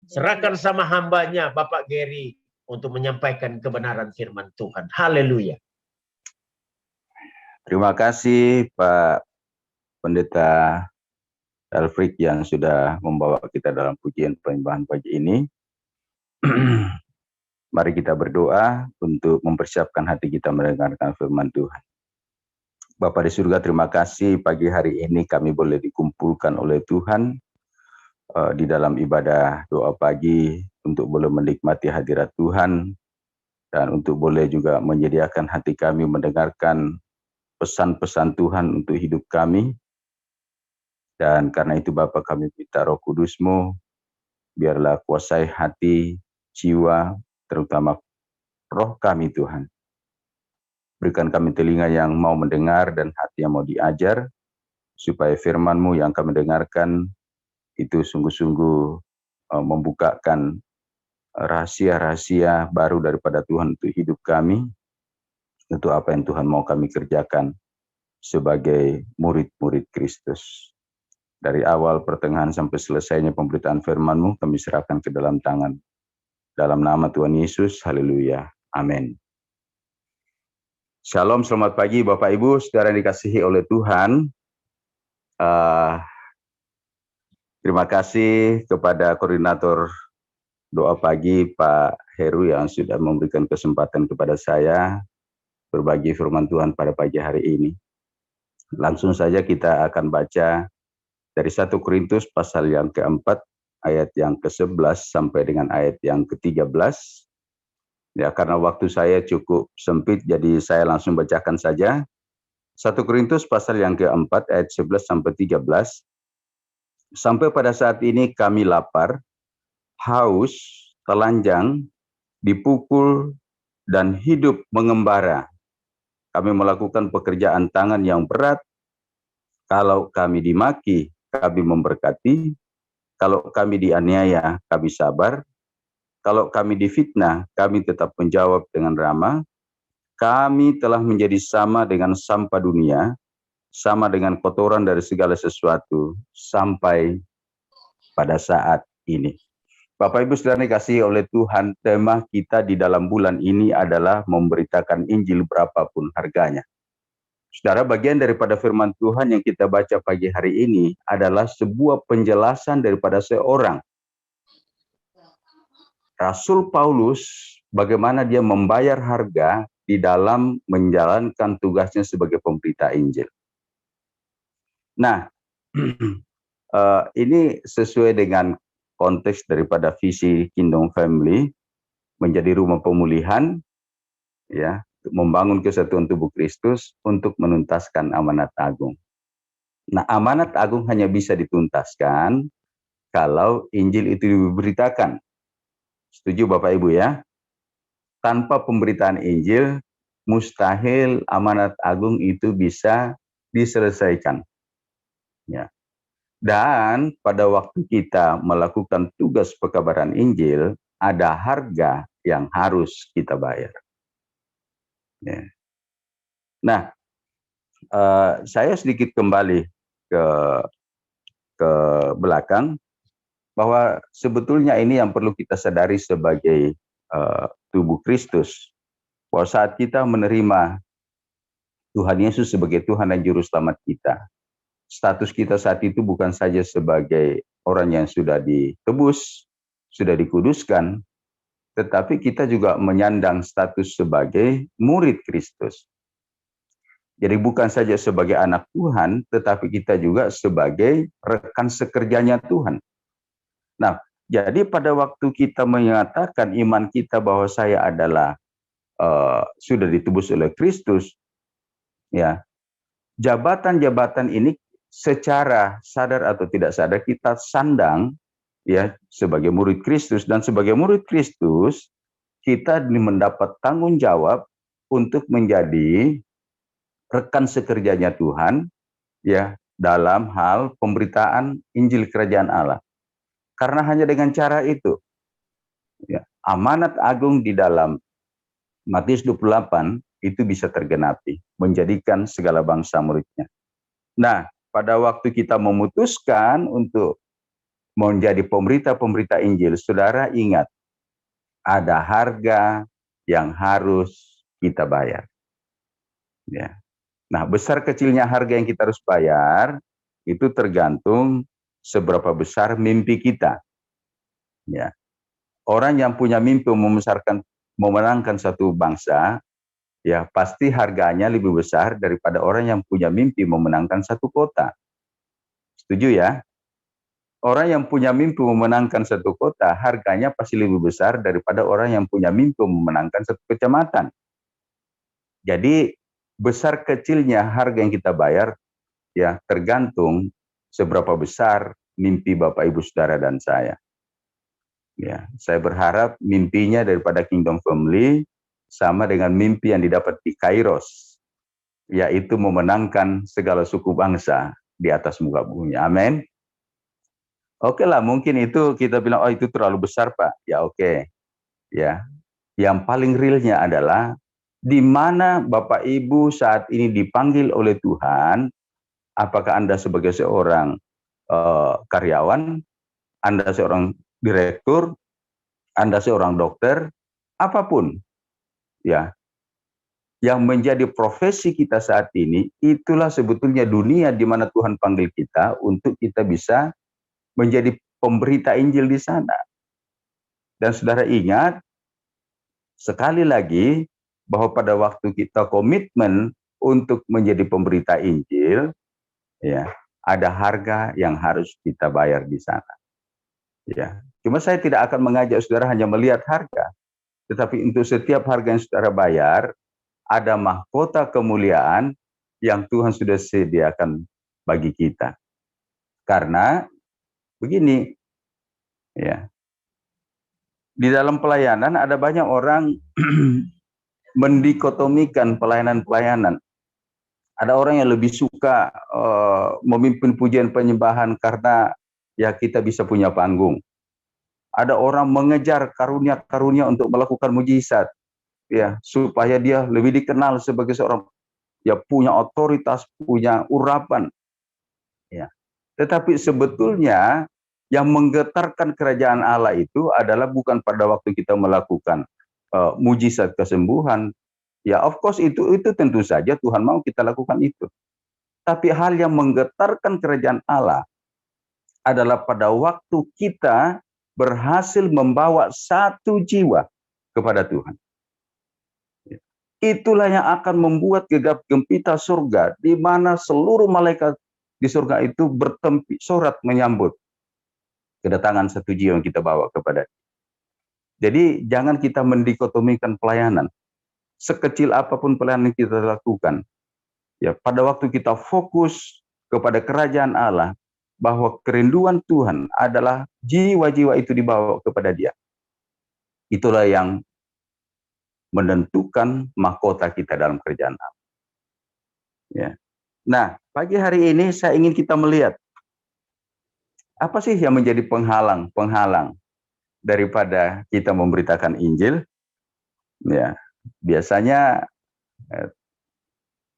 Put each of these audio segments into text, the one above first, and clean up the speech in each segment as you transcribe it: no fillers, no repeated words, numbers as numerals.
Serahkan sama hambanya, Bapak Gary, untuk menyampaikan kebenaran firman Tuhan. Haleluya. Terima kasih Pak Pendeta Alfred yang sudah membawa kita dalam pujian penyembahan pagi ini. Mari kita berdoa untuk mempersiapkan hati kita mendengarkan firman Tuhan. Bapa di surga, terima kasih pagi hari ini kami boleh dikumpulkan oleh Tuhan di dalam ibadah doa pagi untuk boleh menikmati hadirat Tuhan dan untuk boleh juga menyediakan hati kami mendengarkan pesan-pesan Tuhan untuk hidup kami. Dan karena itu Bapa, kami minta Roh Kudus-Mu, biarlah kuasai hati, jiwa, terutama roh kami Tuhan. Berikan kami telinga yang mau mendengar dan hati yang mau diajar, supaya firman-Mu yang kami dengarkan itu sungguh-sungguh membukakan rahasia-rahasia baru daripada Tuhan untuk hidup kami, untuk apa yang Tuhan mau kami kerjakan sebagai murid-murid Kristus. Dari awal, pertengahan, sampai selesainya pemberitaan firman-Mu, kami serahkan ke dalam tangan. Dalam nama Tuhan Yesus, haleluya, amin. Shalom, selamat pagi Bapak Ibu, saudara yang dikasihi oleh Tuhan. Terima kasih kepada koordinator doa pagi Pak Heru yang sudah memberikan kesempatan kepada saya berbagi firman Tuhan pada pagi hari ini. Langsung saja kita akan baca dari 1 Korintus pasal yang keempat, ayat yang ke-11 sampai dengan ayat yang ke-13. Ya, karena waktu saya cukup sempit, jadi saya langsung bacakan saja. 1 Korintus pasal yang keempat, ayat 11 sampai 13. Sampai pada saat ini kami lapar, haus, telanjang, dipukul, dan hidup mengembara. Kami melakukan pekerjaan tangan yang berat. Kalau kami dimaki, kami memberkati. Kalau kami dianiaya, kami sabar. Kalau kami difitnah, kami tetap menjawab dengan ramah. Kami telah menjadi sama dengan sampah dunia, sama dengan kotoran dari segala sesuatu, sampai pada saat ini. Bapak Ibu saudara dikasihi oleh Tuhan, tema kita di dalam bulan ini adalah memberitakan Injil berapapun harganya. Saudara, bagian daripada firman Tuhan yang kita baca pagi hari ini adalah sebuah penjelasan daripada seorang Rasul Paulus, bagaimana dia membayar harga di dalam menjalankan tugasnya sebagai pemberita Injil. Nah, ini sesuai dengan konteks daripada visi Kingdom Family, menjadi rumah pemulihan, ya, membangun kesatuan tubuh Kristus untuk menuntaskan amanat agung. Nah, amanat agung hanya bisa dituntaskan kalau Injil itu diberitakan. Setuju Bapak Ibu ya? Tanpa pemberitaan Injil, mustahil amanat agung itu bisa diselesaikan. Ya. Dan pada waktu kita melakukan tugas pekabaran Injil, ada harga yang harus kita bayar. Ya. Nah, saya sedikit kembali ke belakang, bahwa sebetulnya ini yang perlu kita sadari sebagai tubuh Kristus, bahwa saat kita menerima Tuhan Yesus sebagai Tuhan dan Juru Selamat kita, status kita saat itu bukan saja sebagai orang yang sudah ditebus, sudah dikuduskan, tetapi kita juga menyandang status sebagai murid Kristus. Jadi bukan saja sebagai anak Tuhan, tetapi kita juga sebagai rekan sekerjanya Tuhan. Nah, jadi pada waktu kita menyatakan iman kita bahwa saya adalah sudah ditebus oleh Kristus, ya, jabatan-jabatan ini secara sadar atau tidak sadar kita sandang, ya, sebagai murid Kristus. Dan sebagai murid Kristus, kita mendapat tanggung jawab untuk menjadi rekan sekerjanya Tuhan, ya, dalam hal pemberitaan Injil Kerajaan Allah. Karena hanya dengan cara itu, ya, amanat agung di dalam Matius 28 itu bisa tergenapi, menjadikan segala bangsa muridnya. Nah, pada waktu kita memutuskan untuk menjadi pemberita-pemberita Injil, saudara ingat, ada harga yang harus kita bayar. Ya. Nah, besar kecilnya harga yang kita harus bayar, itu tergantung seberapa besar mimpi kita. Ya. Orang yang punya mimpi memenangkan satu bangsa, ya pasti harganya lebih besar daripada orang yang punya mimpi memenangkan satu kota. Setuju ya? Orang yang punya mimpi memenangkan satu kota, harganya pasti lebih besar daripada orang yang punya mimpi memenangkan satu kecamatan. Jadi besar kecilnya harga yang kita bayar ya tergantung seberapa besar mimpi Bapak Ibu Saudara dan saya. Ya, saya berharap mimpinya daripada Kingdom Family sama dengan mimpi yang didapat di Kairos, yaitu memenangkan segala suku bangsa di atas muka bumi. Amin. Oke lah, mungkin itu kita bilang, oh itu terlalu besar Pak. Ya oke. Ya, yang paling realnya adalah di mana Bapak Ibu saat ini dipanggil oleh Tuhan. Apakah Anda sebagai seorang karyawan, Anda seorang direktur, Anda seorang dokter, apapun, ya, yang menjadi profesi kita saat ini, itulah sebetulnya dunia di mana Tuhan panggil kita untuk kita bisa menjadi pemberita Injil di sana. Dan saudara ingat, sekali lagi, bahwa pada waktu kita komitmen untuk menjadi pemberita Injil, ya, ada harga yang harus kita bayar di sana. Ya, cuma saya tidak akan mengajak saudara hanya melihat harga, tetapi untuk setiap harga yang saudara bayar, ada mahkota kemuliaan yang Tuhan sudah sediakan bagi kita. Karena begini, ya, di dalam pelayanan ada banyak orang mendikotomikan pelayanan-pelayanan. Ada orang yang lebih suka memimpin pujian penyembahan karena ya kita bisa punya panggung. Ada orang mengejar karunia-karunia untuk melakukan mujizat, ya supaya dia lebih dikenal sebagai seorang ya punya otoritas, punya urapan. Ya. Tetapi sebetulnya yang menggetarkan kerajaan Allah itu adalah bukan pada waktu kita melakukan mujizat kesembuhan. Ya, of course itu tentu saja Tuhan mau kita lakukan itu. Tapi hal yang menggetarkan kerajaan Allah adalah pada waktu kita berhasil membawa satu jiwa kepada Tuhan. Itulah yang akan membuat gegap gempita surga, di mana seluruh malaikat di surga itu bertempi sorak menyambut kedatangan satu jiwa yang kita bawa kepada dia. Jadi jangan kita mendikotomikan pelayanan. Sekecil apapun pelayanan yang kita lakukan, ya pada waktu kita fokus kepada kerajaan Allah, bahwa kerinduan Tuhan adalah jiwa-jiwa itu dibawa kepada dia. Itulah yang menentukan mahkota kita dalam kerajaan Allah. Ya. Nah, pagi hari ini saya ingin kita melihat apa sih yang menjadi penghalang daripada kita memberitakan Injil. Ya, biasanya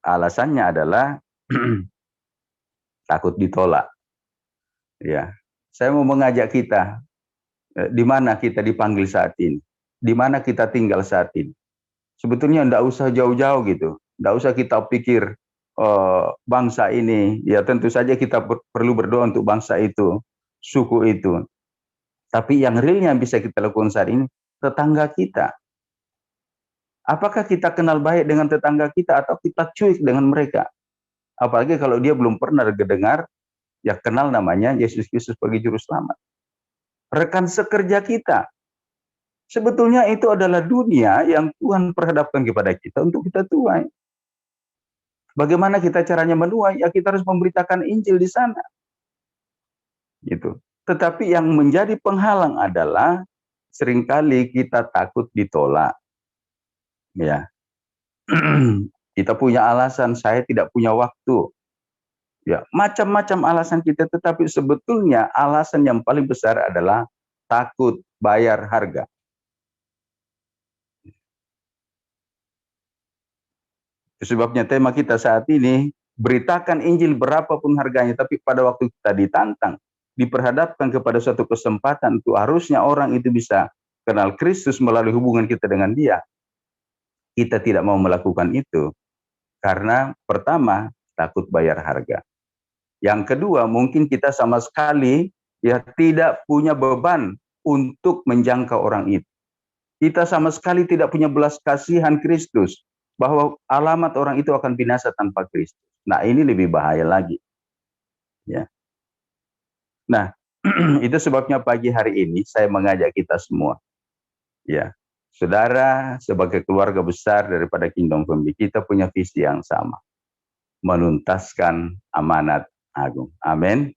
alasannya adalah takut ditolak. Ya, saya mau mengajak kita, di mana kita dipanggil saat ini, di mana kita tinggal saat ini. Sebetulnya enggak usah jauh-jauh gitu, enggak usah kita pikir bangsa ini, ya tentu saja kita perlu berdoa untuk bangsa itu, suku itu. Tapi yang realnya bisa kita lakukan saat ini, tetangga kita. Apakah kita kenal baik dengan tetangga kita atau kita cuek dengan mereka? Apalagi kalau dia belum pernah dengar, ya kenal namanya Yesus Kristus sebagai juru selamat. Rekan sekerja kita. Sebetulnya itu adalah dunia yang Tuhan perhadapkan kepada kita untuk kita tuai. Bagaimana kita caranya menuai? Ya kita harus memberitakan Injil di sana. Gitu. Tetapi yang menjadi penghalang adalah seringkali kita takut ditolak. Ya. Kita punya alasan, saya tidak punya waktu. Ya, macam-macam alasan kita, tetapi sebetulnya alasan yang paling besar adalah takut bayar harga. Sebabnya tema kita saat ini, beritakan Injil berapapun harganya, tapi pada waktu kita ditantang, diperhadapkan kepada suatu kesempatan itu harusnya orang itu bisa kenal Kristus melalui hubungan kita dengan Dia. Kita tidak mau melakukan itu karena pertama takut bayar harga. Yang kedua, mungkin kita sama sekali ya tidak punya beban untuk menjangkau orang itu. Kita sama sekali tidak punya belas kasihan Kristus bahwa alamat orang itu akan binasa tanpa Kristus. Nah, ini lebih bahaya lagi. Ya. Nah, itu sebabnya pagi hari ini saya mengajak kita semua. Ya. Saudara, sebagai keluarga besar daripada Kingdom Family, kita punya visi yang sama. Menuntaskan amanat agung. Amin.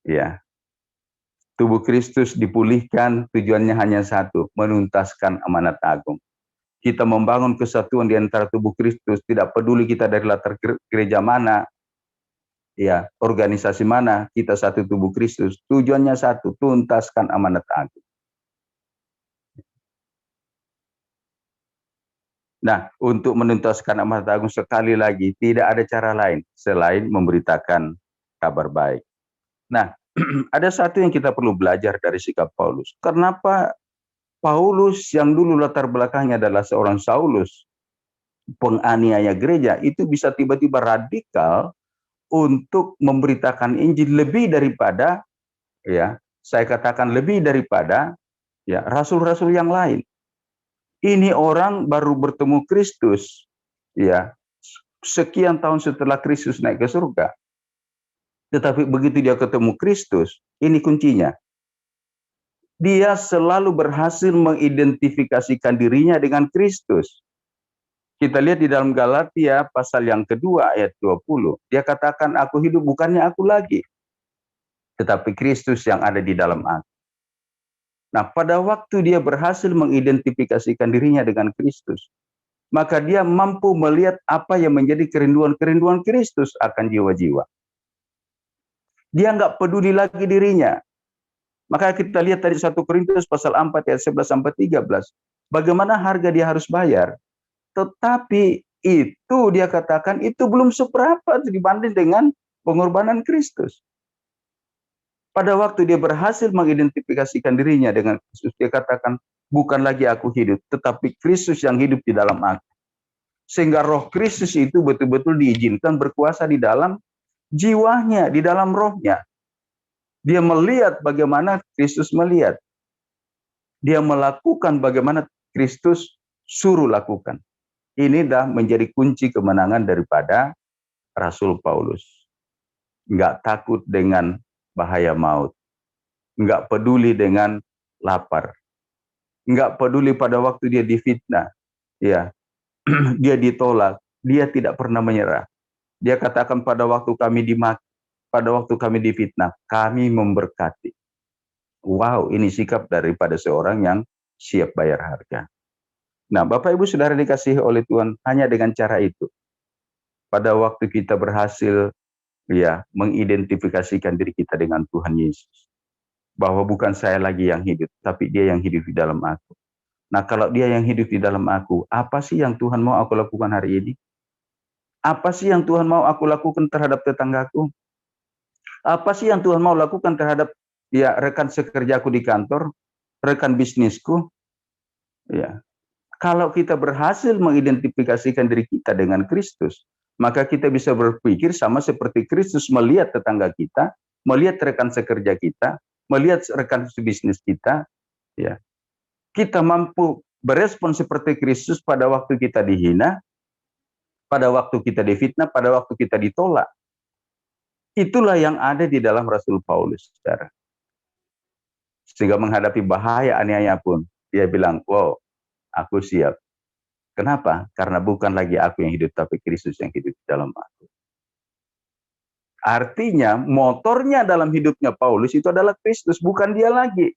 Ya. Tubuh Kristus dipulihkan, tujuannya hanya satu, menuntaskan amanat agung. Kita membangun kesatuan di antara tubuh Kristus, tidak peduli kita dari latar gereja mana, ya, organisasi mana, kita satu tubuh Kristus. Tujuannya satu, tuntaskan amanat agung. Nah, untuk menuntaskan amanat agung sekali lagi, tidak ada cara lain selain memberitakan kabar baik. Nah, ada satu yang kita perlu belajar dari sikap Paulus. Kenapa Paulus yang dulu latar belakangnya adalah seorang Saulus, penganiaya gereja, itu bisa tiba-tiba radikal untuk memberitakan Injil lebih daripada, ya, saya katakan lebih daripada, ya, rasul-rasul yang lain. Ini orang baru bertemu Kristus, ya, sekian tahun setelah Kristus naik ke surga. Tetapi begitu dia ketemu Kristus, ini kuncinya. Dia selalu berhasil mengidentifikasikan dirinya dengan Kristus. Kita lihat di dalam Galatia pasal yang kedua ayat 20. Dia katakan, aku hidup bukannya aku lagi, tetapi Kristus yang ada di dalam aku. Nah, pada waktu dia berhasil mengidentifikasikan dirinya dengan Kristus, maka dia mampu melihat apa yang menjadi kerinduan-kerinduan Kristus akan jiwa-jiwa. Dia nggak peduli lagi dirinya. Maka kita lihat tadi 1 Korintus pasal 4 ayat 11 sampai 13. Bagaimana harga dia harus bayar. Tetapi itu dia katakan itu belum seberapa dibanding dengan pengorbanan Kristus. Pada waktu dia berhasil mengidentifikasikan dirinya dengan Kristus, dia katakan, bukan lagi aku hidup, tetapi Kristus yang hidup di dalam aku. Sehingga roh Kristus itu betul-betul diizinkan berkuasa di dalam jiwanya, di dalam rohnya. Dia melihat bagaimana Kristus melihat. Dia melakukan bagaimana Kristus suruh lakukan. Ini dah menjadi kunci kemenangan daripada Rasul Paulus. Enggak takut dengan bahaya maut. Enggak peduli dengan lapar. Enggak peduli pada waktu dia difitnah. Ya. Dia ditolak. Dia tidak pernah menyerah. Dia katakan pada waktu kami dimaki, pada waktu kami difitnah, kami memberkati. Wow, ini sikap daripada seorang yang siap bayar harga. Nah, Bapak Ibu Saudara dikasihi oleh Tuhan, hanya dengan cara itu. Pada waktu kita berhasil, ya, mengidentifikasikan diri kita dengan Tuhan Yesus. Bahwa bukan saya lagi yang hidup, tapi dia yang hidup di dalam aku. Nah, kalau dia yang hidup di dalam aku, apa sih yang Tuhan mau aku lakukan hari ini? Apa sih yang Tuhan mau aku lakukan terhadap tetanggaku? Apa sih yang Tuhan mau lakukan terhadap, ya, rekan sekerjaku di kantor, rekan bisnisku? Ya. Kalau kita berhasil mengidentifikasikan diri kita dengan Kristus, maka kita bisa berpikir sama seperti Kristus melihat tetangga kita, melihat rekan sekerja kita, melihat rekan bisnis kita, ya. Kita mampu berespon seperti Kristus pada waktu kita dihina, pada waktu kita difitnah, pada waktu kita ditolak. Itulah yang ada di dalam Rasul Paulus, saudara. Sehingga menghadapi bahaya aniaya pun, dia bilang, wow, aku siap. Kenapa? Karena bukan lagi aku yang hidup, tapi Kristus yang hidup di dalam aku. Artinya, motornya dalam hidupnya Paulus itu adalah Kristus, bukan dia lagi.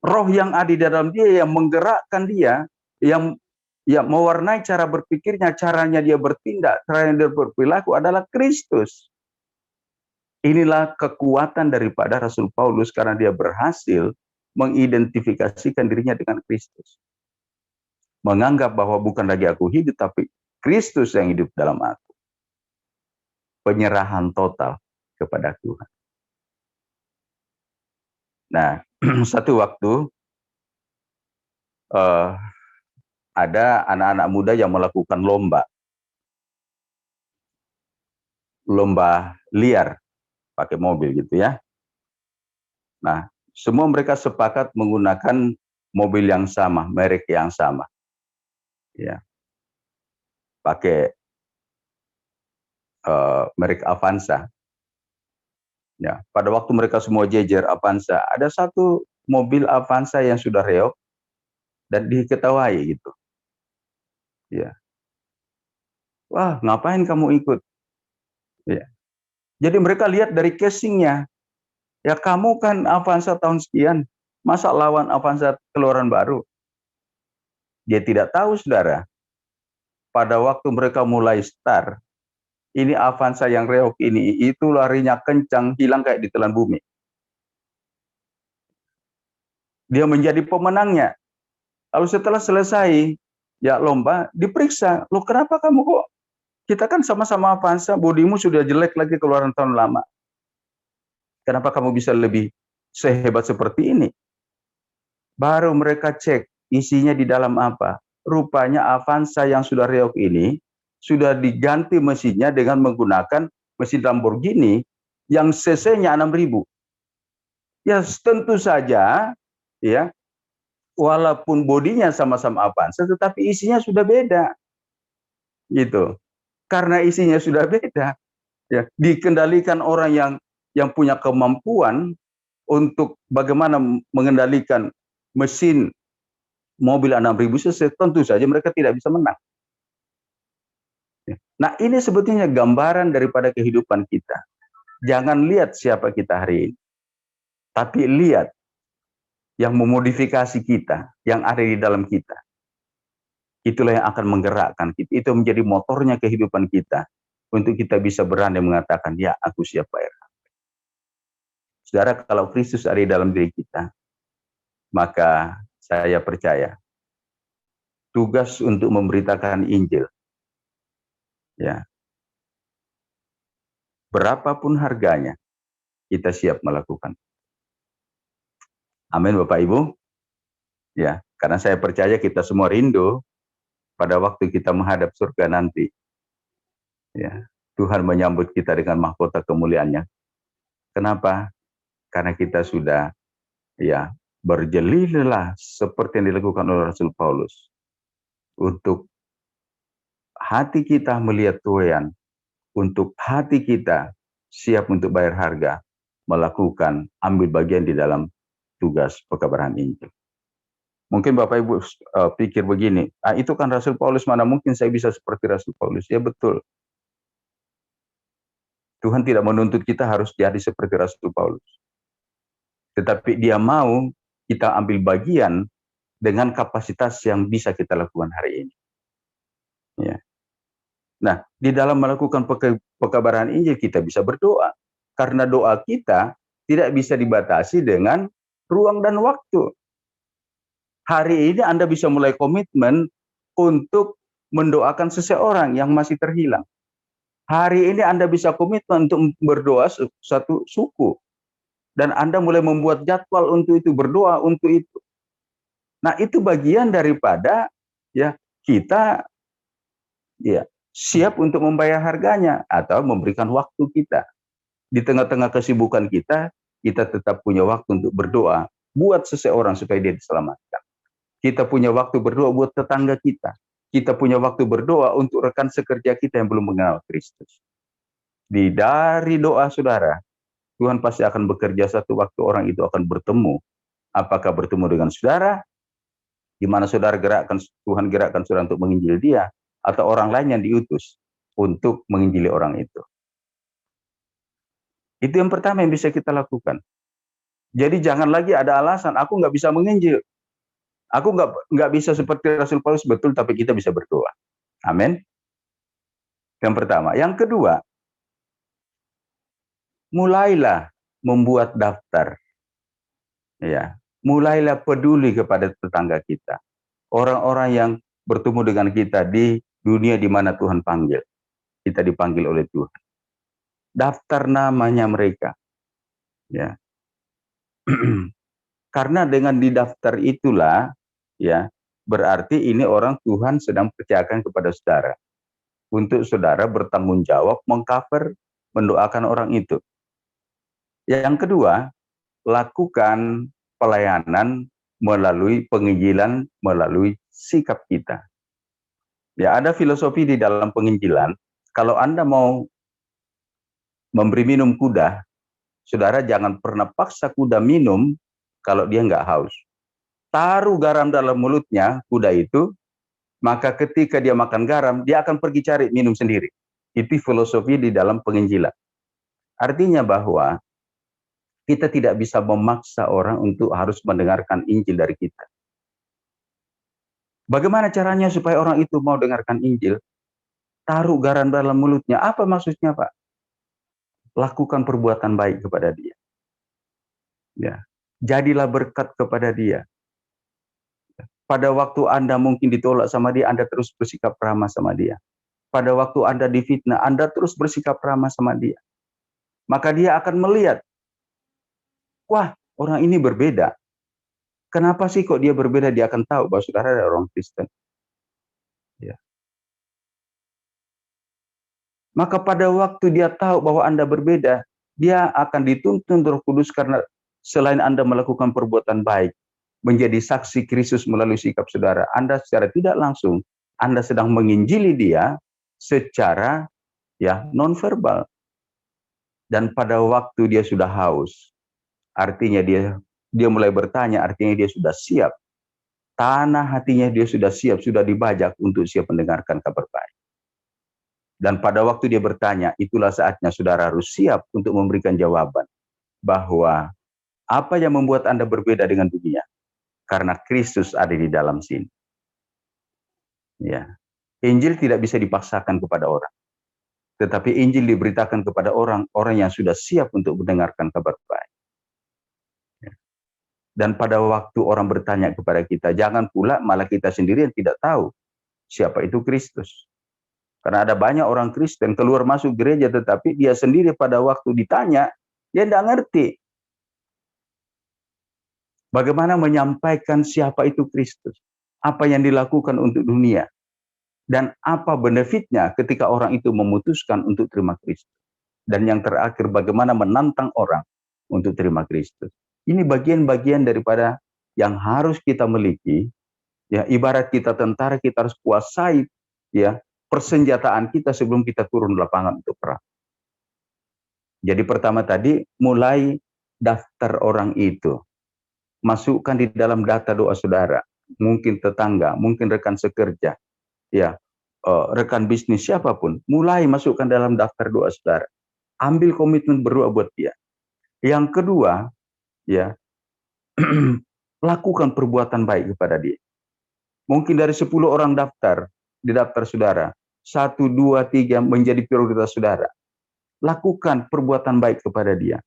Roh yang ada di dalam dia, yang menggerakkan dia, yang mewarnai cara berpikirnya, caranya dia bertindak, caranya dia berperilaku adalah Kristus. Inilah kekuatan daripada Rasul Paulus karena dia berhasil mengidentifikasikan dirinya dengan Kristus. Menganggap bahwa bukan lagi aku hidup, tapi Kristus yang hidup dalam aku. Penyerahan total kepada Tuhan. Nah, satu waktu ada anak-anak muda yang melakukan lomba liar pakai mobil gitu ya. Nah, semua mereka sepakat menggunakan mobil yang sama, merek yang sama, ya, pakai merek Avanza. Ya, pada waktu mereka semua jejer Avanza, ada satu mobil Avanza yang sudah reok dan diketawain gitu. Ya, wah ngapain kamu ikut? Ya. Jadi mereka lihat dari casingnya, ya kamu kan Avanza tahun sekian, masa lawan Avanza keluaran baru? Dia tidak tahu saudara, pada waktu mereka mulai start, ini Avanza yang reok ini, itu larinya kencang, hilang kayak ditelan bumi. Dia menjadi pemenangnya. Lalu setelah selesai ya lomba, diperiksa, loh kenapa kamu kok, kita kan sama-sama Avanza, bodimu sudah jelek lagi keluaran tahun lama. Kenapa kamu bisa lebih sehebat seperti ini? Baru mereka cek isinya di dalam apa. Rupanya Avanza yang sudah reok ini sudah diganti mesinnya dengan menggunakan mesin Lamborghini yang cc-nya 6.000. Ya tentu saja ya, walaupun bodinya sama-sama Avanza tetapi isinya sudah beda. Gitu. Karena isinya sudah beda, ya, dikendalikan orang yang punya kemampuan untuk bagaimana mengendalikan mesin mobil 6.000 cc, tentu saja mereka tidak bisa menang. Nah, ini sebetulnya gambaran daripada kehidupan kita. Jangan lihat siapa kita hari ini, tapi lihat yang memodifikasi kita, yang ada di dalam kita. Itulah yang akan menggerakkan kita. Itu menjadi motornya kehidupan kita untuk kita bisa berani mengatakan, ya aku siap bayar. Saudara, kalau Kristus ada di dalam diri kita, maka saya percaya tugas untuk memberitakan Injil, ya, berapapun harganya, kita siap melakukan. Amin, Bapak Ibu. Ya, karena saya percaya kita semua rindu pada waktu kita menghadap surga nanti. Ya, Tuhan menyambut kita dengan mahkota kemuliaannya. Kenapa? Karena kita sudah ya berjelilah seperti yang dilakukan oleh Rasul Paulus untuk hati kita melihat Tuhan, untuk hati kita siap untuk bayar harga, melakukan ambil bagian di dalam tugas pekabaran Injil. Mungkin Bapak Ibu pikir begini, itu kan Rasul Paulus, mana mungkin saya bisa seperti Rasul Paulus. Ya betul. Tuhan tidak menuntut kita harus jadi seperti Rasul Paulus. Tetapi dia mau kita ambil bagian dengan kapasitas yang bisa kita lakukan hari ini. Ya. Nah, di dalam melakukan pekabaran Injil kita bisa berdoa. Karena doa kita tidak bisa dibatasi dengan ruang dan waktu. Hari ini Anda bisa mulai komitmen untuk mendoakan seseorang yang masih terhilang. Hari ini Anda bisa komitmen untuk berdoa satu suku. Dan Anda mulai membuat jadwal untuk itu, berdoa untuk itu. Nah, itu bagian daripada ya kita ya siap untuk membayar harganya atau memberikan waktu kita. Di tengah-tengah kesibukan kita tetap punya waktu untuk berdoa buat seseorang supaya dia diselamatkan. Kita punya waktu berdoa buat tetangga kita. Kita punya waktu berdoa untuk rekan sekerja kita yang belum mengenal Kristus. Dari doa saudara, Tuhan pasti akan bekerja satu waktu orang itu akan bertemu. Apakah bertemu dengan saudara, di mana saudara Tuhan gerakkan saudara untuk menginjil dia, atau orang lain yang diutus untuk menginjili orang itu. Itu yang pertama yang bisa kita lakukan. Jadi jangan lagi ada alasan, aku nggak bisa menginjil. Aku nggak bisa seperti Rasul Paulus, betul, tapi kita bisa berdoa. Amin. Yang pertama. Yang kedua, mulailah membuat daftar. Ya, mulailah peduli kepada tetangga kita. Orang-orang yang bertemu dengan kita di dunia di mana Tuhan panggil. Kita dipanggil oleh Tuhan. Daftar namanya mereka. Ya. Karena dengan didaftar itulah, ya, berarti ini orang Tuhan sedang percayakan kepada saudara. Untuk saudara bertanggung jawab mengcover, mendoakan orang itu. Yang kedua, lakukan pelayanan melalui penginjilan, melalui sikap kita. Ya, ada filosofi di dalam penginjilan. Kalau Anda mau memberi minum kuda, saudara jangan pernah paksa kuda minum kalau dia nggak haus. Taruh garam dalam mulutnya kuda itu, maka ketika dia makan garam, dia akan pergi cari minum sendiri. Itu filosofi di dalam penginjilan. Artinya bahwa kita tidak bisa memaksa orang untuk harus mendengarkan Injil dari kita. Bagaimana caranya supaya orang itu mau dengarkan Injil? Taruh garam dalam mulutnya. Apa maksudnya, Pak? Lakukan perbuatan baik kepada dia. Ya. Jadilah berkat kepada dia. Pada waktu Anda mungkin ditolak sama dia, Anda terus bersikap ramah sama dia. Pada waktu Anda difitnah, Anda terus bersikap ramah sama dia. Maka dia akan melihat, wah, orang ini berbeda. Kenapa sih kok dia berbeda? Dia akan tahu bahwa saudara adalah orang Kristen. Ya. Maka pada waktu dia tahu bahwa Anda berbeda, dia akan dituntun Roh Kudus karena selain Anda melakukan perbuatan baik, menjadi saksi Kristus melalui sikap saudara, Anda secara tidak langsung, Anda sedang menginjili dia secara nonverbal. Dan pada waktu dia sudah haus, artinya dia mulai bertanya, artinya dia sudah siap. Tanah hatinya dia sudah siap, sudah dibajak untuk siap mendengarkan kabar baik. Dan pada waktu dia bertanya, itulah saatnya saudara harus siap untuk memberikan jawaban. Bahwa apa yang membuat Anda berbeda dengan dunia? Karena Kristus ada di dalam sini. Ya. Injil tidak bisa dipaksakan kepada orang. Tetapi Injil diberitakan kepada orang-orang yang sudah siap untuk mendengarkan kabar baik. Dan pada waktu orang bertanya kepada kita, jangan pula malah kita sendiri yang tidak tahu siapa itu Kristus. Karena ada banyak orang Kristen keluar masuk gereja, tetapi dia sendiri pada waktu ditanya, dia tidak ngerti bagaimana menyampaikan siapa itu Kristus, apa yang dilakukan untuk dunia, dan apa benefitnya ketika orang itu memutuskan untuk terima Kristus. Dan yang terakhir, bagaimana menantang orang untuk terima Kristus. Ini bagian-bagian daripada yang harus kita miliki. Ya, ibarat kita tentara, kita harus kuasai ya persenjataan kita sebelum kita turun lapangan untuk perang. Jadi pertama tadi, mulai daftar orang itu. Masukkan di dalam data doa saudara. Mungkin tetangga, mungkin rekan sekerja, ya, rekan bisnis, siapapun. Mulai masukkan dalam daftar doa saudara. Ambil komitmen berdoa buat dia. Yang kedua, ya, lakukan perbuatan baik kepada dia. Mungkin dari 10 orang di daftar saudara, 1, 2, 3 menjadi prioritas saudara. Lakukan perbuatan baik kepada dia.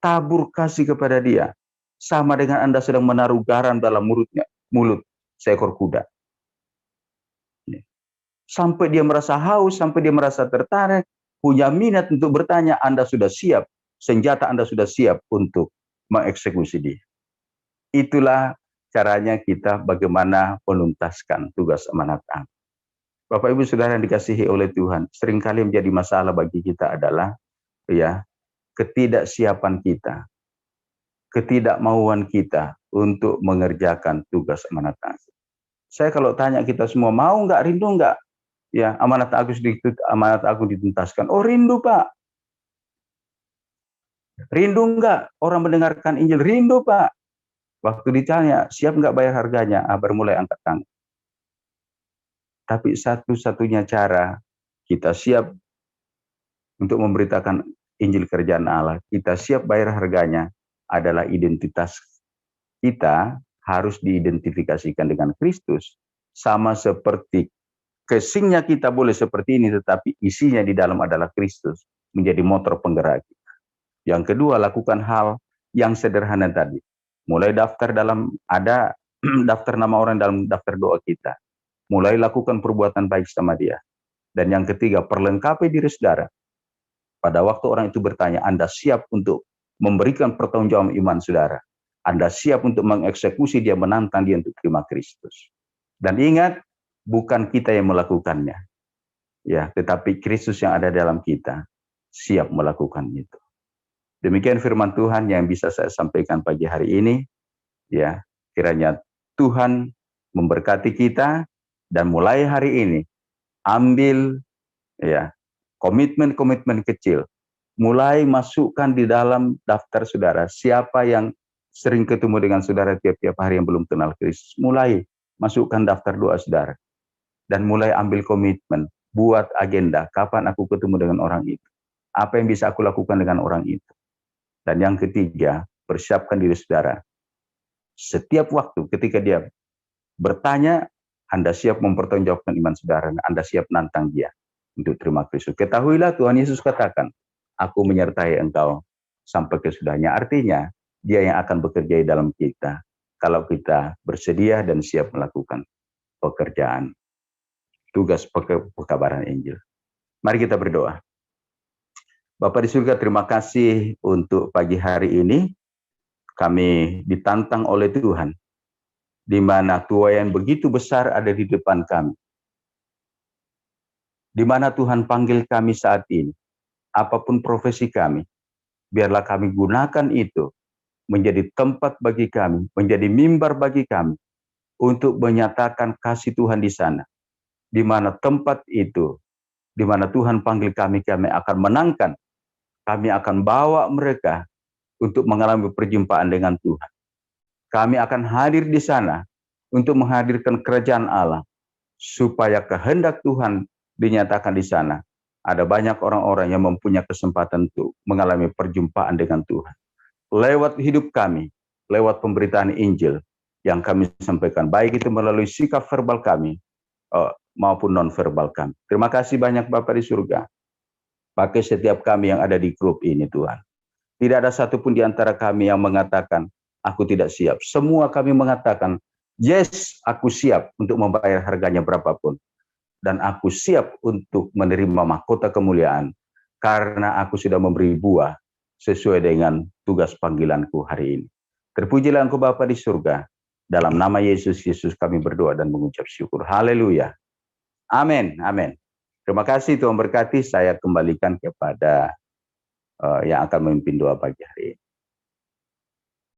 Tabur kasih kepada dia. Sama dengan Anda sedang menaruh garam dalam mulut seekor kuda. Sampai dia merasa haus, sampai dia merasa tertarik, punya minat untuk bertanya, Anda sudah siap. Senjata Anda sudah siap untuk mengeksekusi dia. Itulah caranya kita bagaimana menuntaskan tugas amanat agung. Bapak Ibu Saudara yang dikasihi oleh Tuhan, seringkali menjadi masalah bagi kita adalah ya ketidaksiapan kita, ketidakmauan kita untuk mengerjakan tugas amanat agung. Saya kalau tanya kita semua, mau nggak, rindu nggak ya amanat agung dituntaskan? Oh, rindu Pak. Rindu nggak orang mendengarkan Injil? Rindu Pak. Waktu ditanya, siap nggak bayar harganya? Baru mulai angkat tangan. Tapi satu-satunya cara kita siap untuk memberitakan Injil kerajaan Allah, kita siap bayar harganya adalah identitas kita harus diidentifikasikan dengan Kristus. Sama seperti casingnya kita boleh seperti ini, tetapi isinya di dalam adalah Kristus, menjadi motor penggerak kita. Yang kedua, lakukan hal yang sederhana tadi. Mulai daftar ada daftar nama orang dalam daftar doa kita. Mulai lakukan perbuatan baik sama dia. Dan yang ketiga, perlengkapi diri saudara. Pada waktu orang itu bertanya, Anda siap untuk memberikan pertanggungjawaban iman saudara. Anda siap untuk mengeksekusi dia, menantang dia untuk terima Kristus. Dan ingat, bukan kita yang melakukannya, ya, tetapi Kristus yang ada dalam kita siap melakukan itu. Demikian firman Tuhan yang bisa saya sampaikan pagi hari ini. Ya, kiranya Tuhan memberkati kita dan mulai hari ini ambil ya komitmen-komitmen kecil. Mulai masukkan di dalam daftar saudara siapa yang sering ketemu dengan saudara tiap-tiap hari yang belum kenal Kristus. Mulai masukkan daftar doa saudara. Dan mulai ambil komitmen, buat agenda kapan aku ketemu dengan orang itu. Apa yang bisa aku lakukan dengan orang itu. Dan yang ketiga, persiapkan diri saudara. Setiap waktu ketika dia bertanya, Anda siap mempertanggungjawabkan iman saudara, Anda siap nantang dia untuk terima Kristus. Ketahuilah Tuhan Yesus katakan, aku menyertai engkau sampai kesudahnya. Artinya, dia yang akan bekerja di dalam kita, kalau kita bersedia dan siap melakukan pekerjaan, tugas pekabaran Injil. Mari kita berdoa. Bapa di surga, terima kasih untuk pagi hari ini. Kami ditantang oleh Tuhan, di mana tuai yang begitu besar ada di depan kami. Di mana Tuhan panggil kami saat ini, apapun profesi kami, biarlah kami gunakan itu menjadi tempat bagi kami, menjadi mimbar bagi kami, untuk menyatakan kasih Tuhan di sana. Di mana tempat itu, di mana Tuhan panggil kami, kami akan menangkan, kami akan bawa mereka untuk mengalami perjumpaan dengan Tuhan. Kami akan hadir di sana untuk menghadirkan kerajaan Allah, supaya kehendak Tuhan dinyatakan di sana. Ada banyak orang-orang yang mempunyai kesempatan untuk mengalami perjumpaan dengan Tuhan. Lewat hidup kami, lewat pemberitaan Injil yang kami sampaikan, baik itu melalui sikap verbal kami maupun non-verbal kami. Terima kasih banyak Bapa di surga. Pakai setiap kami yang ada di grup ini Tuhan. Tidak ada satupun di antara kami yang mengatakan, aku tidak siap. Semua kami mengatakan, yes, aku siap untuk membayar harganya berapapun. Dan aku siap untuk menerima mahkota kemuliaan, karena aku sudah memberi buah sesuai dengan tugas panggilanku hari ini. Terpujilah Engkau Bapa di surga. Dalam nama Yesus kami berdoa dan mengucap syukur. Haleluya. Amin. Amin. Terima kasih, Tuhan berkati. Saya kembalikan kepada yang akan memimpin doa pagi hari ini.